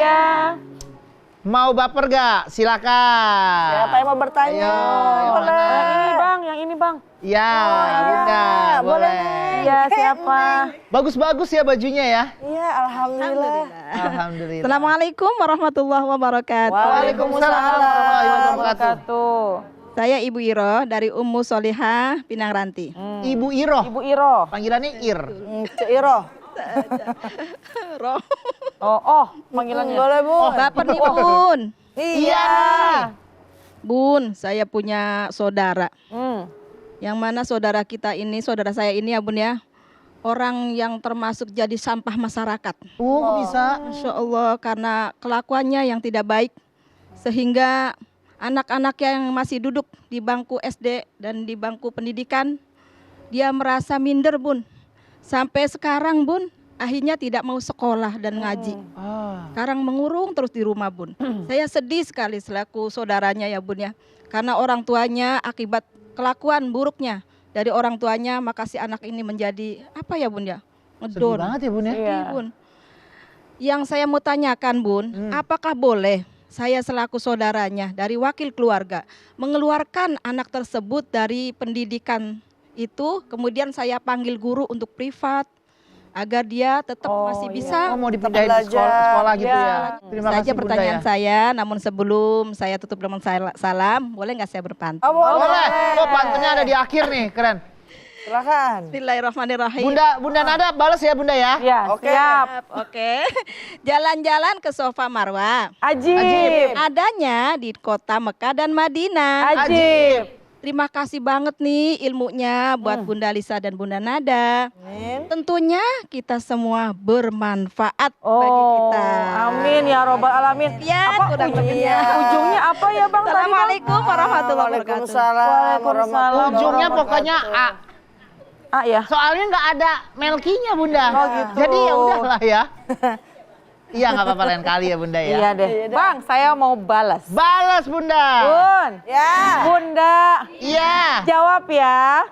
[SPEAKER 1] Iya.
[SPEAKER 3] Mau baper gak? Silakan.
[SPEAKER 5] Siapa yang mau bertanya?
[SPEAKER 3] Ayo,
[SPEAKER 5] Boleh.
[SPEAKER 1] Yang ini bang.
[SPEAKER 3] Ya, Bunda.
[SPEAKER 5] boleh.
[SPEAKER 1] Iya siapa?
[SPEAKER 3] Bagus-bagus ya bajunya ya.
[SPEAKER 5] Iya, alhamdulillah.
[SPEAKER 3] Alhamdulillah.
[SPEAKER 7] Assalamualaikum warahmatullahi wabarakatuh.
[SPEAKER 3] Waalaikumsalam warahmatullahi wabarakatuh.
[SPEAKER 7] Saya Ibu Iro dari Ummu Solihah Pinang Ranti.
[SPEAKER 3] Ibu Iro.
[SPEAKER 1] Ibu Iro.
[SPEAKER 3] Panggilannya Ir.
[SPEAKER 5] Cik Iro.
[SPEAKER 7] Roh.
[SPEAKER 1] Oh, panggilannya.
[SPEAKER 5] Boleh Bu.
[SPEAKER 7] Bapak nih Bun.
[SPEAKER 5] Iya.
[SPEAKER 7] Bun, saya punya saudara.
[SPEAKER 1] Hmm.
[SPEAKER 7] Yang mana saudara kita ini, saudara saya ini ya Bun ya, orang yang termasuk jadi sampah masyarakat.
[SPEAKER 3] Kok bisa?
[SPEAKER 7] Masya Allah, karena kelakuannya yang tidak baik. Sehingga anak-anak yang masih duduk di bangku SD dan di bangku pendidikan, dia merasa minder Bun. Sampai sekarang Bun, akhirnya tidak mau sekolah dan ngaji. Sekarang mengurung terus di rumah Bun. Saya sedih sekali selaku saudaranya ya Bun ya. Karena orang tuanya akibat kelakuan buruknya dari orang tuanya, maka si anak ini menjadi apa ya Bun ya?
[SPEAKER 3] Sedih
[SPEAKER 7] Ngedon.
[SPEAKER 3] banget ya Bun ya.
[SPEAKER 7] Sedih, Bun. Yang saya mau tanyakan Bun, apakah boleh saya selaku saudaranya dari wakil keluarga mengeluarkan anak tersebut dari pendidikan itu, kemudian saya panggil guru untuk privat agar dia tetap masih bisa.
[SPEAKER 3] Oh, mau dipindahin di sekolah gitu ya. Terima
[SPEAKER 7] Saja
[SPEAKER 3] kasih Bunda
[SPEAKER 7] pertanyaan
[SPEAKER 3] ya.
[SPEAKER 7] saya, namun sebelum saya tutup dengan salam, boleh nggak saya berpantun?
[SPEAKER 3] Boleh. Oh, pantunnya ada di akhir nih, keren.
[SPEAKER 5] Silakan.
[SPEAKER 7] Bismillahirrahmanirrahim.
[SPEAKER 3] Bunda Nada balas ya Bunda ya.
[SPEAKER 1] Ya,
[SPEAKER 5] Oke.
[SPEAKER 1] siap.
[SPEAKER 7] Oke. Jalan-jalan ke Sofa Marwa.
[SPEAKER 1] Ajib.
[SPEAKER 7] Adanya di kota Mekah dan Madinah.
[SPEAKER 1] Ajib.
[SPEAKER 7] Terima kasih banget nih ilmunya buat Bunda Lisa dan Bunda Nada. Tentunya kita semua bermanfaat bagi kita.
[SPEAKER 1] Amin ya robbal alamin.
[SPEAKER 7] Ya, kurang lebihnya.
[SPEAKER 1] Ujungnya apa ya bang? tadi, Bang?
[SPEAKER 7] Assalamualaikum warahmatullahi wabarakatuh.
[SPEAKER 5] Waalaikumsalam.
[SPEAKER 3] Ujungnya pokoknya A.
[SPEAKER 1] Ah ya.
[SPEAKER 3] Soalnya nggak ada melkinya Bunda.
[SPEAKER 1] Oh, gitu.
[SPEAKER 3] Jadi ya udahlah ya. Iya nggak apa-apa lain kali ya Bunda ya.
[SPEAKER 1] Iya deh. Bang, saya mau balas.
[SPEAKER 3] Balas Bunda.
[SPEAKER 1] Bun.
[SPEAKER 5] Ya.
[SPEAKER 1] Bunda.
[SPEAKER 3] Iya.
[SPEAKER 1] Jawab ya.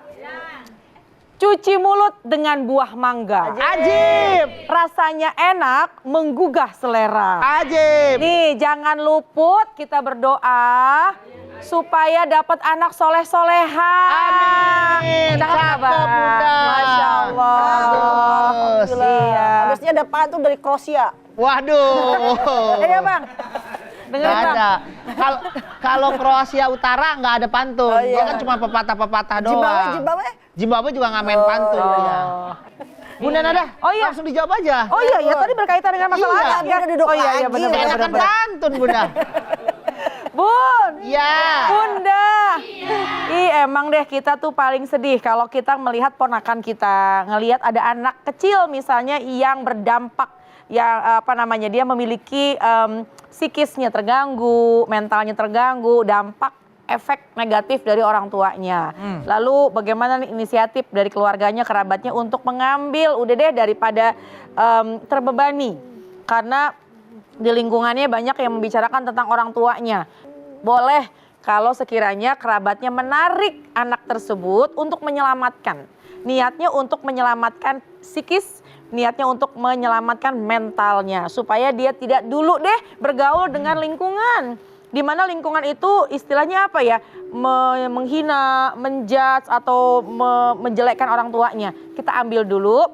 [SPEAKER 1] Cuci mulut dengan buah mangga.
[SPEAKER 3] Ajib.
[SPEAKER 1] rasanya enak, menggugah selera.
[SPEAKER 3] Ajib.
[SPEAKER 1] Nih, jangan luput kita berdoa supaya dapat anak soleh-soleha.
[SPEAKER 3] Amin.
[SPEAKER 1] Cakep nggak, Bang?
[SPEAKER 3] Cakep, Bunda.
[SPEAKER 1] Masya Allah.
[SPEAKER 3] Bagus.
[SPEAKER 1] Iya.
[SPEAKER 5] Habisnya ada pantun dari Kroasia.
[SPEAKER 3] Waduh.
[SPEAKER 1] Iya, Bang. Dengerin,
[SPEAKER 3] Nggak
[SPEAKER 1] Bang.
[SPEAKER 3] ada. Kalau Kroasia Utara nggak ada pantun.
[SPEAKER 5] Oh, iya.
[SPEAKER 3] Dia kan cuma pepatah-pepatah doang.
[SPEAKER 5] Zimbabwe.
[SPEAKER 3] Zimbabwe juga nggak main pantun. Iya. Bunda Nada,
[SPEAKER 1] Oh, iya.
[SPEAKER 3] langsung dijawab aja.
[SPEAKER 1] Oh iya, ya tadi berkaitan dengan masalah
[SPEAKER 3] Iya.
[SPEAKER 1] anak ya.
[SPEAKER 5] Udah duduk
[SPEAKER 1] Oh iya, iya
[SPEAKER 5] lagi.
[SPEAKER 1] benar benar
[SPEAKER 3] Enakan
[SPEAKER 1] benar.
[SPEAKER 3] pantun, Bunda.
[SPEAKER 1] Bun.
[SPEAKER 3] Iya.
[SPEAKER 1] Bunda. Ih, emang deh kita tuh paling sedih kalau kita melihat ponakan kita, ngelihat ada anak kecil misalnya yang berdampak yang dia memiliki psikisnya terganggu, mentalnya terganggu, dampak efek negatif dari orang tuanya. Lalu bagaimana nih inisiatif dari keluarganya, kerabatnya untuk mengambil udah deh daripada terbebani. Karena di lingkungannya banyak yang membicarakan tentang orang tuanya. Boleh kalau sekiranya kerabatnya menarik anak tersebut untuk menyelamatkan. Niatnya untuk menyelamatkan psikis, niatnya untuk menyelamatkan mentalnya. Supaya dia tidak dulu deh bergaul dengan lingkungan. Di mana lingkungan itu istilahnya apa ya, menghina, menjudge atau menjelekkan orang tuanya. Kita ambil dulu,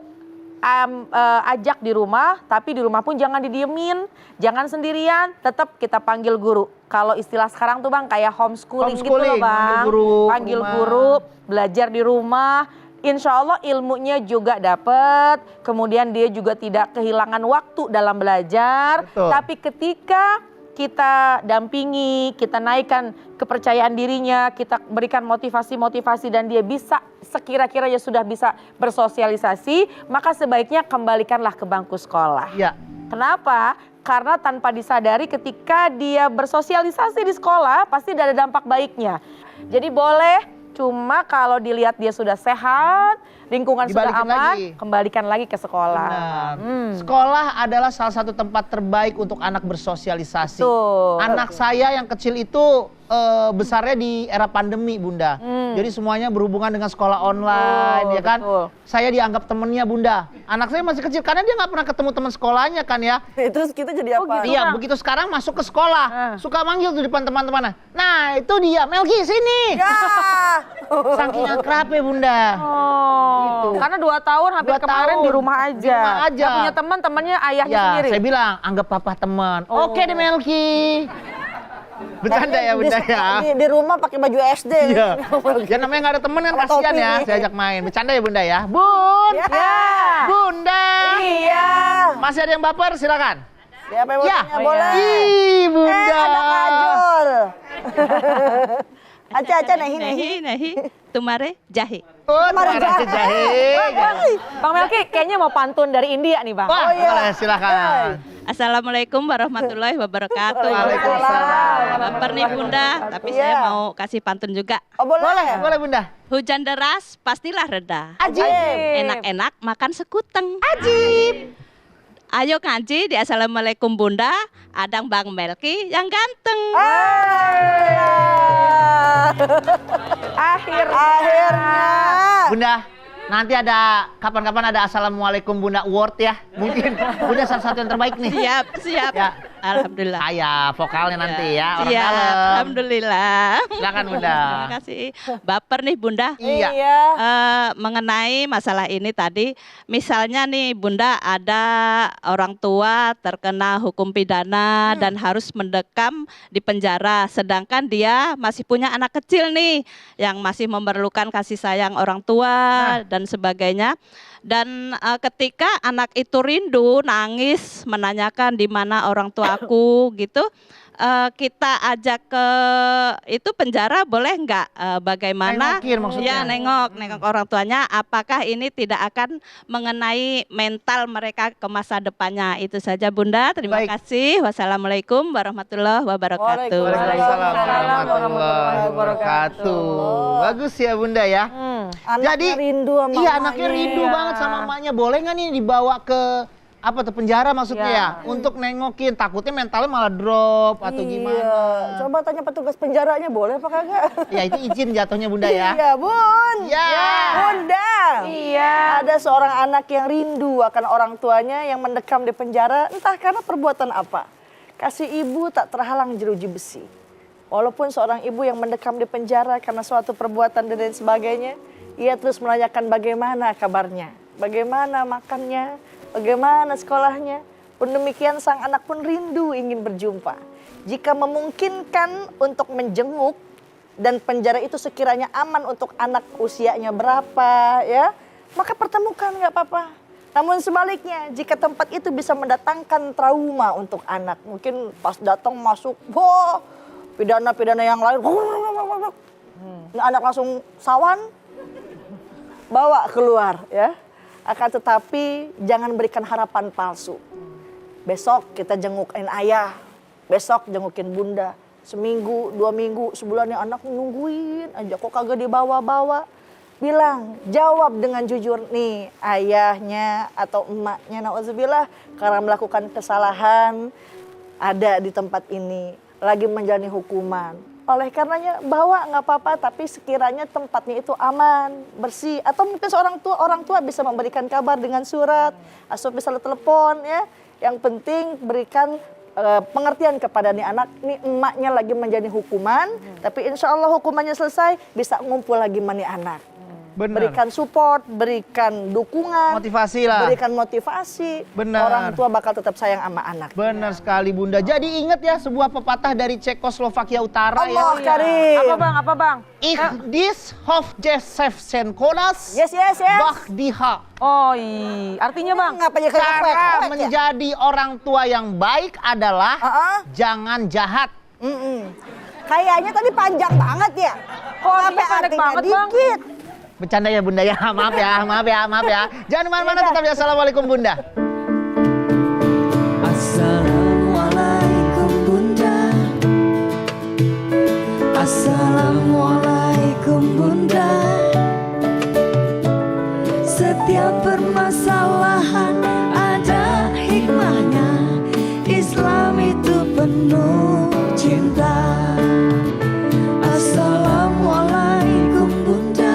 [SPEAKER 1] ajak di rumah, tapi di rumah pun jangan didiemin, jangan sendirian, tetap kita panggil guru. Kalau istilah sekarang tuh Bang kayak homeschooling gitu loh Bang. Panggil guru, belajar di rumah. Insya Allah ilmunya juga dapat, kemudian dia juga tidak kehilangan waktu dalam belajar.
[SPEAKER 3] Betul.
[SPEAKER 1] Tapi ketika kita dampingi, kita naikkan kepercayaan dirinya, kita berikan motivasi-motivasi dan dia bisa sekira-kiranya sudah bisa bersosialisasi, maka sebaiknya kembalikanlah ke bangku sekolah.
[SPEAKER 3] Iya.
[SPEAKER 1] Kenapa? Karena tanpa disadari ketika dia bersosialisasi di sekolah pasti ada dampak baiknya. Jadi boleh, cuma kalau dilihat dia sudah sehat, lingkungan sudah
[SPEAKER 3] Dibalikin
[SPEAKER 1] aman,
[SPEAKER 3] lagi.
[SPEAKER 1] kembalikan lagi ke sekolah.
[SPEAKER 3] Benar. Sekolah adalah salah satu tempat terbaik untuk anak bersosialisasi.
[SPEAKER 1] Betul.
[SPEAKER 3] Anak saya yang kecil itu besarnya di era pandemi, Bunda. Jadi semuanya berhubungan dengan sekolah online,
[SPEAKER 1] Betul,
[SPEAKER 3] ya kan?
[SPEAKER 1] betul.
[SPEAKER 3] Saya dianggap temennya, Bunda. Anak saya masih kecil karena dia nggak pernah ketemu teman sekolahnya kan ya.
[SPEAKER 5] Terus kita jadi apa?
[SPEAKER 1] gitu.
[SPEAKER 3] Iya,
[SPEAKER 1] Bang.
[SPEAKER 3] begitu sekarang masuk ke sekolah, suka manggil tuh depan teman-temannya. Nah, itu dia, Melki sini.
[SPEAKER 5] Ya.
[SPEAKER 3] Saking akrabnya, Bunda.
[SPEAKER 1] Oh, karena 2 tahun hampir
[SPEAKER 3] 2
[SPEAKER 1] kemarin
[SPEAKER 3] tahun.
[SPEAKER 1] di rumah aja.
[SPEAKER 3] Di rumah aja.
[SPEAKER 1] Nggak punya teman, temannya ayahnya
[SPEAKER 3] Ya,
[SPEAKER 1] sendiri.
[SPEAKER 3] saya bilang anggap papa teman. Oke deh Melki. Bercanda ya, Bunda ya.
[SPEAKER 5] Di rumah pakai baju SD.
[SPEAKER 3] Iya. Ya namanya nggak ada temen kan
[SPEAKER 5] Pakai
[SPEAKER 3] kasihan
[SPEAKER 5] topi
[SPEAKER 3] ya.
[SPEAKER 5] nih.
[SPEAKER 3] Saya ajak main. Bercanda ya, Bunda ya. Bun.
[SPEAKER 5] Ya.
[SPEAKER 3] Bunda.
[SPEAKER 5] Iya.
[SPEAKER 3] Masih ada yang baper, silakan.
[SPEAKER 5] Siapa yang mau
[SPEAKER 3] Ya.
[SPEAKER 5] tanya? Boleh.
[SPEAKER 3] Ih, Bunda.
[SPEAKER 5] Ada kajol. Aca-aca
[SPEAKER 2] Nahi, tumare jahe.
[SPEAKER 3] Oh,
[SPEAKER 5] Kemarin
[SPEAKER 3] terima kasih
[SPEAKER 5] jahe.
[SPEAKER 3] jahe.
[SPEAKER 1] Bang Melki kayaknya mau pantun dari India nih Bang.
[SPEAKER 3] Wah,
[SPEAKER 5] iya.
[SPEAKER 3] boleh, silakan.
[SPEAKER 2] Assalamualaikum warahmatullahi wabarakatuh.
[SPEAKER 3] Waalaikumsalam.
[SPEAKER 2] Baper nih Bunda, tapi
[SPEAKER 5] Iya.
[SPEAKER 2] saya mau kasih pantun juga.
[SPEAKER 5] Oh boleh.
[SPEAKER 3] Boleh, Bunda.
[SPEAKER 2] Hujan deras pastilah reda.
[SPEAKER 3] Ajib.
[SPEAKER 2] Enak-enak makan sekuteng. Ajib. Ayo ngaji di Assalamualaikum Bunda, adang Bang Melki yang ganteng.
[SPEAKER 5] Akhirnya.
[SPEAKER 3] Bunda, nanti ada kapan-kapan ada Assalamualaikum Bunda Award ya. Mungkin Bunda salah satu yang terbaik nih.
[SPEAKER 2] Siap, siap.
[SPEAKER 3] Ya.
[SPEAKER 2] Alhamdulillah.
[SPEAKER 3] Saya vokalnya nanti ya, orang
[SPEAKER 2] Siap,
[SPEAKER 3] dalam.
[SPEAKER 2] Alhamdulillah.
[SPEAKER 3] Silakan Bunda.
[SPEAKER 2] Terima kasih. Baper nih Bunda.
[SPEAKER 3] Iya.
[SPEAKER 2] Mengenai masalah ini tadi, misalnya nih Bunda ada orang tua terkena hukum pidana dan harus mendekam di penjara, sedangkan dia masih punya anak kecil nih yang masih memerlukan kasih sayang orang tua dan sebagainya. Dan ketika anak itu rindu, nangis, menanyakan di mana orang tuaku gitu, kita ajak ke itu penjara boleh nggak? Bagaimana?
[SPEAKER 3] Nengokin maksudnya.
[SPEAKER 2] Ya nengok orang tuanya. Apakah ini tidak akan mengenai mental mereka ke masa depannya? Itu saja Bunda. Terima
[SPEAKER 3] Baik.
[SPEAKER 2] kasih. Wassalamualaikum warahmatullahi wabarakatuh.
[SPEAKER 3] Waalaikumsalam warahmatullahi wabarakatuh. Bagus ya Bunda ya.
[SPEAKER 5] Anaknya rindu sama
[SPEAKER 3] iya
[SPEAKER 5] mamanya.
[SPEAKER 3] anaknya rindu banget sama mamanya. Boleh nggak nih dibawa ke apa tuh penjara maksudnya ya? Untuk nengokin, takutnya mentalnya malah drop atau gimana?
[SPEAKER 5] Iya. Coba tanya petugas penjaranya boleh apa kagak?
[SPEAKER 3] Ya itu izin jatuhnya Bunda ya.
[SPEAKER 5] Iya, Bun.
[SPEAKER 3] Ya.
[SPEAKER 5] Bunda.
[SPEAKER 1] Iya.
[SPEAKER 5] Ada seorang anak yang rindu akan orang tuanya yang mendekam di penjara, entah karena perbuatan apa. Kasih ibu tak terhalang jeruji besi. Walaupun seorang ibu yang mendekam di penjara karena suatu perbuatan dan lain sebagainya, ia terus menanyakan bagaimana kabarnya, bagaimana makannya, bagaimana sekolahnya. Pun demikian sang anak pun rindu ingin berjumpa. Jika memungkinkan untuk menjenguk dan penjara itu sekiranya aman untuk anak usianya berapa ya, maka pertemukan nggak apa-apa. Namun sebaliknya jika tempat itu bisa mendatangkan trauma untuk anak, mungkin pas datang masuk, wah pidana-pidana yang lain, anak langsung sawan, bawa keluar ya. Akan tetapi jangan berikan harapan palsu. Besok kita jengukin ayah, besok jengukin bunda. Seminggu, 2 minggu, sebulan yang anak nungguin aja kok kagak dibawa-bawa. Bilang, jawab dengan jujur nih ayahnya atau emaknya nauzubillah karena melakukan kesalahan ada di tempat ini, lagi menjalani hukuman. Oleh karenanya bawa nggak apa-apa, tapi sekiranya tempatnya itu aman, bersih. Atau mungkin seorang tua bisa memberikan kabar dengan surat, atau bisa telepon ya. Yang penting berikan pengertian kepada nih anak, nih emaknya lagi menjalani hukuman, tapi insya Allah hukumannya selesai, bisa ngumpul lagi sama nih anak.
[SPEAKER 3] Benar.
[SPEAKER 5] Berikan support, berikan dukungan,
[SPEAKER 3] Motivasi lah.
[SPEAKER 5] berikan motivasi.
[SPEAKER 3] Benar.
[SPEAKER 5] Orang tua bakal tetap sayang sama anak.
[SPEAKER 3] Benar sekali Bunda. Jadi ingat ya sebuah pepatah dari Cekoslovakia Utara
[SPEAKER 5] Allah
[SPEAKER 3] ya.
[SPEAKER 5] Karim.
[SPEAKER 1] Apa bang?
[SPEAKER 3] Ich dies hof Joseph Konas
[SPEAKER 5] Yes.
[SPEAKER 3] bach diha.
[SPEAKER 1] Oh iya, artinya bang?
[SPEAKER 5] Ngapain
[SPEAKER 3] Cara menjadi orang tua yang baik adalah jangan jahat.
[SPEAKER 5] Kayaknya tadi panjang banget ya.
[SPEAKER 1] Kok artinya pendek banget, Bang?
[SPEAKER 5] dikit.
[SPEAKER 3] Bercanda ya Bunda ya. Maaf ya. Jangan kemana-mana, tetap ya. Assalamualaikum Bunda.
[SPEAKER 6] Assalamualaikum Bunda. Assalamualaikum Bunda. Setiap permasalahan ada hikmahnya. Islam itu penuh cinta. Assalamualaikum Bunda.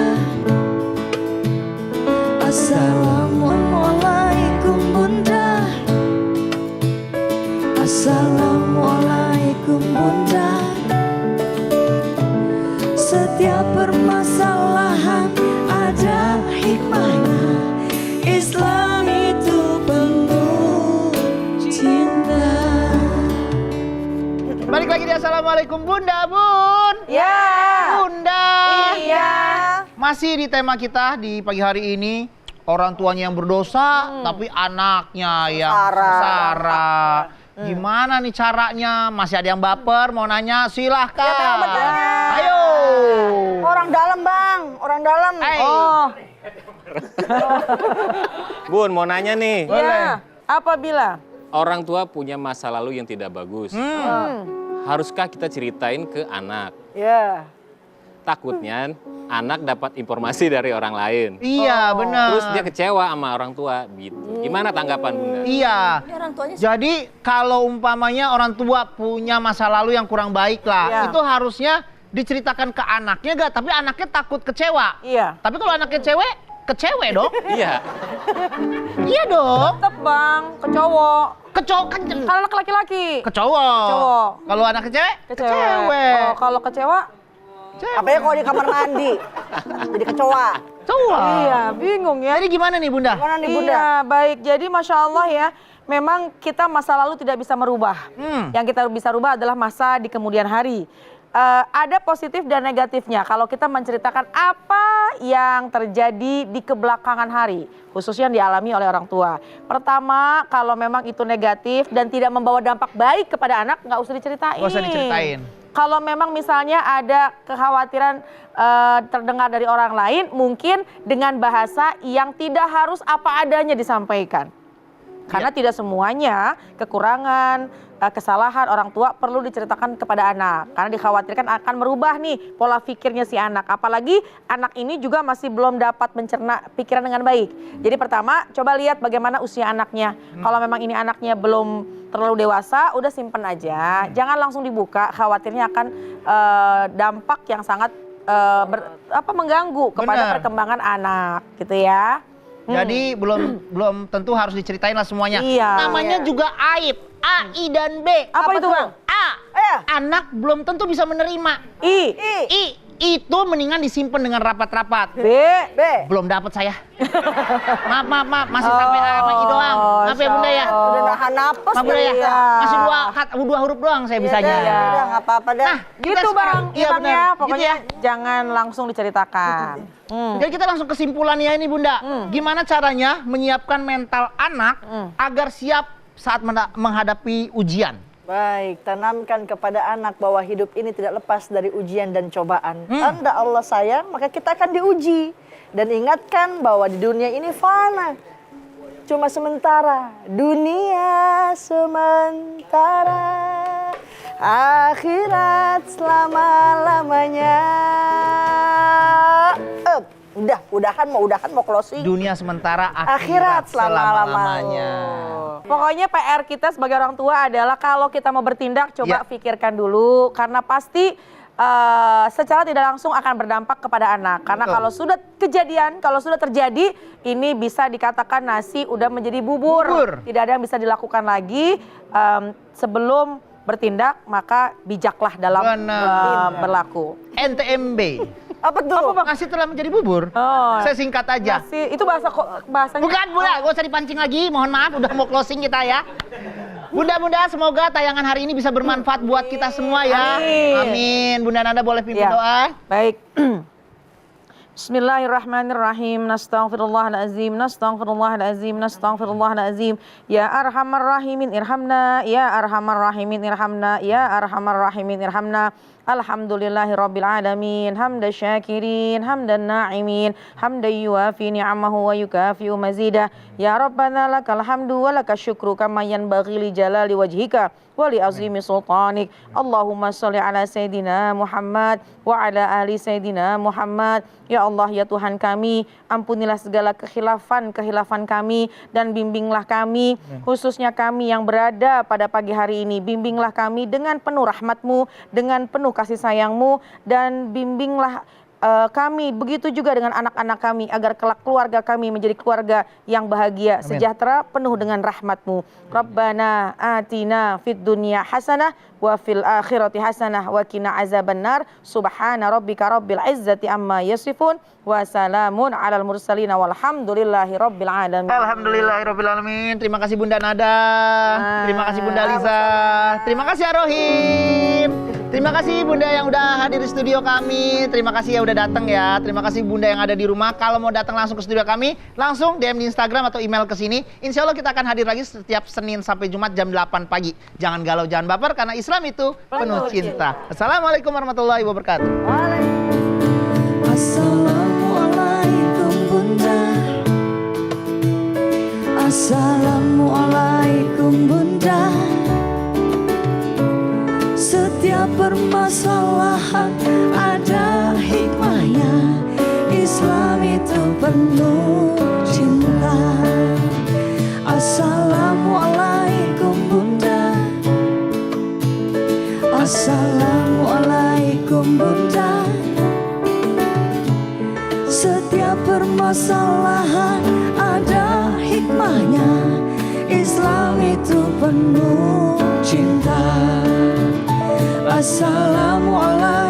[SPEAKER 6] Assalamualaikum Bunda. Assalamualaikum Bunda. Setiap permasalahan ada hikmahnya. Islam itu penuh cinta.
[SPEAKER 3] Balik lagi di Assalamualaikum Bunda, Bun.
[SPEAKER 1] Ya.
[SPEAKER 3] Bunda.
[SPEAKER 1] Iya.
[SPEAKER 3] Masih di tema kita di pagi hari ini, orang tuanya yang berdosa, tapi anaknya yang sengsara. Gimana nih caranya? Masih ada yang baper, mau nanya? Silahkan.
[SPEAKER 5] Siapa yang bertanya?
[SPEAKER 3] Ayo.
[SPEAKER 5] Orang dalam bang, orang dalam.
[SPEAKER 1] Oh,
[SPEAKER 8] Bun, mau nanya nih.
[SPEAKER 1] iya. Apabila
[SPEAKER 8] Orang tua punya masa lalu yang tidak bagus. Haruskah kita ceritain ke anak?
[SPEAKER 5] Ya.
[SPEAKER 8] Takutnya anak dapat informasi dari orang lain.
[SPEAKER 3] Iya, benar.
[SPEAKER 8] Terus dia kecewa sama orang tua gitu. Gimana tanggapan Bunda?
[SPEAKER 3] Iya. Jadi kalau umpamanya orang tua punya masa lalu yang kurang baik lah,
[SPEAKER 1] Iya.
[SPEAKER 3] itu harusnya diceritakan ke anaknya gak? Tapi anaknya takut kecewa.
[SPEAKER 1] iya.
[SPEAKER 3] Tapi kalau anaknya cewek, ke cewek dong.
[SPEAKER 8] Iya.
[SPEAKER 3] Iya dong.
[SPEAKER 1] Tetep bang, ke cowok.
[SPEAKER 3] Ke cowok kan.
[SPEAKER 1] Kalau anak laki-laki.
[SPEAKER 3] Ke cowok.
[SPEAKER 1] Cowok.
[SPEAKER 3] Kalau anak ke cewek,
[SPEAKER 1] Ke cewek. Oh, kalau kecewa?
[SPEAKER 5] Apalagi kalau di kamar mandi, jadi kecoa.
[SPEAKER 3] Cowok.
[SPEAKER 1] Iya, bingung ya.
[SPEAKER 3] Jadi gimana nih Bunda?
[SPEAKER 5] Gimana nih bunda?
[SPEAKER 1] Iya, baik. Jadi Masya Allah ya, memang kita masa lalu tidak bisa merubah. Yang kita bisa rubah adalah masa di kemudian hari. Ada positif dan negatifnya kalau kita menceritakan apa yang terjadi di kebelakangan hari, khususnya yang dialami oleh orang tua. Pertama, kalau memang itu negatif dan tidak membawa dampak baik kepada anak, nggak usah diceritain.
[SPEAKER 3] Nggak usah diceritain.
[SPEAKER 1] Kalau memang misalnya ada kekhawatiran terdengar dari orang lain, mungkin dengan bahasa yang tidak harus apa adanya disampaikan. Karena tidak semuanya kekurangan, kesalahan orang tua perlu diceritakan kepada anak. Karena dikhawatirkan akan merubah nih pola pikirnya si anak. Apalagi anak ini juga masih belum dapat mencerna pikiran dengan baik. Jadi pertama coba lihat bagaimana usia anaknya. Kalau memang ini anaknya belum terlalu dewasa, udah simpen aja. Jangan langsung dibuka, khawatirnya akan dampak yang sangat mengganggu kepada
[SPEAKER 3] Benar.
[SPEAKER 1] perkembangan anak gitu ya.
[SPEAKER 3] Jadi belum tentu harus diceritain lah semuanya.
[SPEAKER 1] Iya.
[SPEAKER 3] Namanya juga aib. A, I, dan B.
[SPEAKER 1] Apa itu, Bang?
[SPEAKER 3] A, anak belum tentu bisa menerima.
[SPEAKER 1] I.
[SPEAKER 3] Itu mendingan disimpan dengan rapat-rapat.
[SPEAKER 1] B.
[SPEAKER 3] Belum dapat saya. maaf, masih sampai A sama I doang. Maaf ya Bunda ya.
[SPEAKER 5] Udah nahan napas.
[SPEAKER 3] Maaf Bunda ya.
[SPEAKER 1] Iya.
[SPEAKER 3] Masih dua huruf doang saya bisanya.
[SPEAKER 5] Udah nggak apa-apa dah.
[SPEAKER 3] Kita
[SPEAKER 1] Gitu
[SPEAKER 3] sekarang-
[SPEAKER 1] Bang,
[SPEAKER 3] iya
[SPEAKER 1] Bang
[SPEAKER 3] benar.
[SPEAKER 1] ya.
[SPEAKER 3] Gitu
[SPEAKER 1] Pokoknya
[SPEAKER 3] ya.
[SPEAKER 1] jangan langsung diceritakan.
[SPEAKER 3] Jadi kita langsung kesimpulannya ini Bunda. Gimana caranya menyiapkan mental anak agar siap saat menghadapi ujian?
[SPEAKER 5] Baik, tanamkan kepada anak bahwa hidup ini tidak lepas dari ujian dan cobaan. Tanda Allah sayang, maka kita akan diuji. Dan ingatkan bahwa di dunia ini fana. Cuma sementara. Dunia sementara. Akhirat selama-lamanya. Udahan mau closing.
[SPEAKER 3] Dunia sementara,
[SPEAKER 5] Akhirat selama-lamanya.
[SPEAKER 1] Pokoknya PR kita sebagai orang tua adalah kalau kita mau bertindak coba pikirkan dulu. Karena pasti secara tidak langsung akan berdampak kepada anak. Karena kalau sudah terjadi, ini bisa dikatakan nasi udah menjadi bubur. Tidak ada yang bisa dilakukan lagi. Sebelum bertindak maka bijaklah dalam berlaku.
[SPEAKER 3] NTMB.
[SPEAKER 5] Apa tuh?
[SPEAKER 3] Nasi telah menjadi bubur. Saya singkat aja.
[SPEAKER 1] Nasi, itu bahasanya.
[SPEAKER 3] Bukan, Bunda, gak usah dipancing lagi. Mohon maaf, udah mau closing kita ya. Bunda, semoga tayangan hari ini bisa bermanfaat buat kita semua ya. Amin. Bunda Nanda boleh pimpin doa.
[SPEAKER 1] Baik. Bismillahirrahmanirrahim. Nastaghfirullahalazim, nastaghfirullahalazim, nastaghfirullahalazim. Ya arhamar rahimin irhamna, ya arhamar rahimin irhamna, ya arhamar rahimin irhamna. Alhamdulillahi rabbil alamin, hamda syakirin, hamdan na'imin, hamdan yuafi ni'amahu wa yukafi'u mazidah. Ya Rabbana lakal hamdu wa lakal syukru kama yanbaghi li jalali wajhika wa li azimi sultanik. Allahumma sholli ala Sayyidina Muhammad wa ala ali Sayyidina Muhammad. Ya Allah, ya Tuhan kami, ampunilah segala kekhilafan kami dan bimbinglah kami, khususnya kami yang berada pada pagi hari ini. Bimbinglah kami dengan penuh rahmat-Mu, dengan penuh kasih sayang-Mu, dan bimbinglah kami begitu juga dengan anak-anak kami agar kelak keluarga kami menjadi keluarga yang bahagia, sejahtera, penuh dengan rahmat-Mu. Rabbana atina fid dunya hasanah wa fil akhirati hasanah wa qina azabannar. Subhana rabbika rabbil izzati amma yasifun wa salamun alal mursalin walhamdulillahi rabbil alamin.
[SPEAKER 3] Alhamdulillahi rabbil alamin. Terima kasih Bunda Nada. Terima kasih Bunda Liza. Terima kasih Arohim. Terima kasih Bunda yang udah hadir di studio kami. Terima kasih ya udah datang ya. Terima kasih Bunda yang ada di rumah. Kalau mau datang langsung ke studio kami, langsung DM di Instagram atau email ke sini. Insya Allah kita akan hadir lagi setiap Senin sampai Jumat jam 8 pagi. Jangan galau, jangan baper, karena Islam itu penuh cinta. Assalamualaikum warahmatullahi wabarakatuh.
[SPEAKER 6] Assalamualaikum Bunda. Assalamualaikum Bunda. Setiap permasalahan ada hikmahnya. Islam itu penuh cinta. Assalamualaikum Bunda. Assalamualaikum Bunda. Setiap permasalahan ada hikmahnya. Islam itu penuh cinta. Assalamualaikum